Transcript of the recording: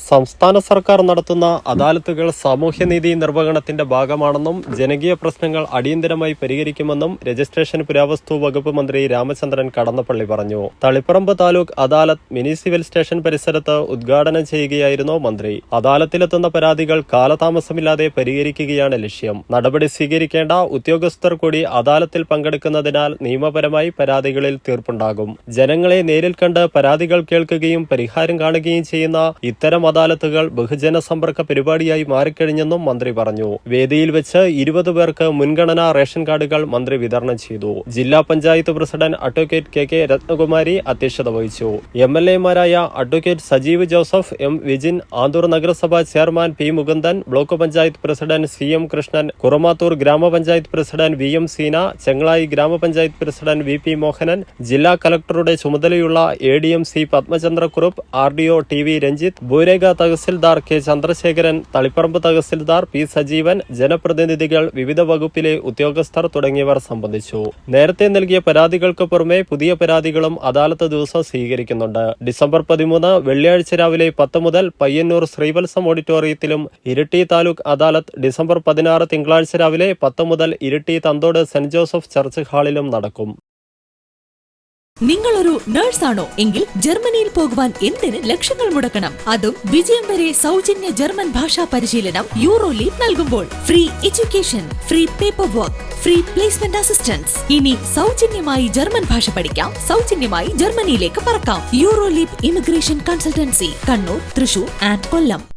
സംസ്ഥാന സർക്കാർ നടത്തുന്ന അദാലത്തുകൾ സാമൂഹ്യനീതി നിർവഹണത്തിന്റെ ഭാഗമാണെന്നും ജനകീയ പ്രശ്നങ്ങൾ അടിയന്തരമായി പരിഹരിക്കുമെന്നും രജിസ്ട്രേഷൻ പുരാവസ്തു വകുപ്പ് മന്ത്രി രാമചന്ദ്രൻ കടന്നപ്പള്ളി പറഞ്ഞു. തളിപ്പറമ്പ് താലൂക്ക് അദാലത്ത് മിനി സിവിൽ സ്റ്റേഷൻ പരിസരത്ത് ഉദ്ഘാടനം ചെയ്യുകയായിരുന്നു മന്ത്രി. അദാലത്തിലെത്തുന്ന പരാതികൾ കാലതാമസമില്ലാതെ പരിഹരിക്കുകയാണ് ലക്ഷ്യം. നടപടി സ്വീകരിക്കേണ്ട ഉദ്യോഗസ്ഥർ കൂടി അദാലത്തിൽ പങ്കെടുക്കുന്നതിനാൽ നിയമപരമായി പരാതികളിൽ തീർപ്പുണ്ടാകും. ജനങ്ങളെ നേരിൽ കണ്ട് പരാതികൾ കേൾക്കുകയും പരിഹാരം കാണുകയും ചെയ്യുന്ന ഇത്തരം അദാലത്തുകൾ ബഹുജന സമ്പർക്ക പരിപാടിയായി മാറിക്കഴിഞ്ഞെന്നും മന്ത്രി പറഞ്ഞു. വേദിയിൽ വെച്ച് 20 പേർക്ക് മുൻഗണനാ റേഷൻ കാർഡുകൾ മന്ത്രി വിതരണം ചെയ്തു. ജില്ലാ panchayat president advocate K Ratnakumari അധ്യക്ഷത വഹിച്ചു. MLA-മാരായ അഡ്വക്കേറ്റ് സജീവ് ജോസഫ്, M. വിജിൻ, ആന്തൂർ നഗരസഭാ chairman P. Mukundan, block panchayat president CM Krishnan, Kurumathur ഗ്രാമപഞ്ചായത്ത് പ്രസിഡന്റ് VM സീന, ചെങ്ങളായി ഗ്രാമപഞ്ചായത്ത് പ്രസിഡന്റ് VP മോഹനൻ, ജില്ലാ കലക്ടറുടെ ചുമതലയുള്ള ADMC Padmachandrakurup, RDO TV Ranjith, ഭൂരേഖ tahsildar K. Chandrasekharan, Taliparamba tahsildar P. Sajeevan, ജനപ്രതിനിധികൾ, വിവിധ വകുപ്പിലെ ഉദ്യോഗസ്ഥർ തുടങ്ങിയവർ സംബന്ധിച്ചു. നേരത്തെ നൽകിയ പരാതികൾക്ക് പുറമെ പുതിയ പരാതികളും അദാലത്ത് ദിവസം സ്വീകരിക്കുന്നുണ്ട്. ഡിസംബർ 13 വെള്ളിയാഴ്ച രാവിലെ 10 മുതൽ പയ്യന്നൂർ ശ്രീവത്സം ഓഡിറ്റോറിയത്തിലും ഇരിട്ടി താലൂക്ക് അദാലത്ത് ഡിസംബർ 16 തിങ്കളാഴ്ച രാവിലെ 10 മുതൽ ഇരിട്ടി തന്തോട് സെന്റ് ജോസഫ് ചർച്ച് ഹാളിലും നടക്കും. നിങ്ങളൊരു നഴ്സാണോ എങ്കിൽ ജർമ്മനിയിൽ പോകുവാൻ എന്തിന് ലക്ഷങ്ങൾ മുടക്കണം? അതും വിജയം വരെ സൗജന്യ ജർമ്മൻ ഭാഷാ പരിശീലനം യൂറോലീപ് നൽകുമ്പോൾ. Free education, free paper work, free placement assistance. ഇനി സൗജന്യമായി ജർമ്മൻ ഭാഷ പഠിക്കാം, സൗജന്യമായി ജർമ്മനിയിലേക്ക് പറക്കാം. Euroleap immigration consultancy, Kannur, Thrissur and Kollam.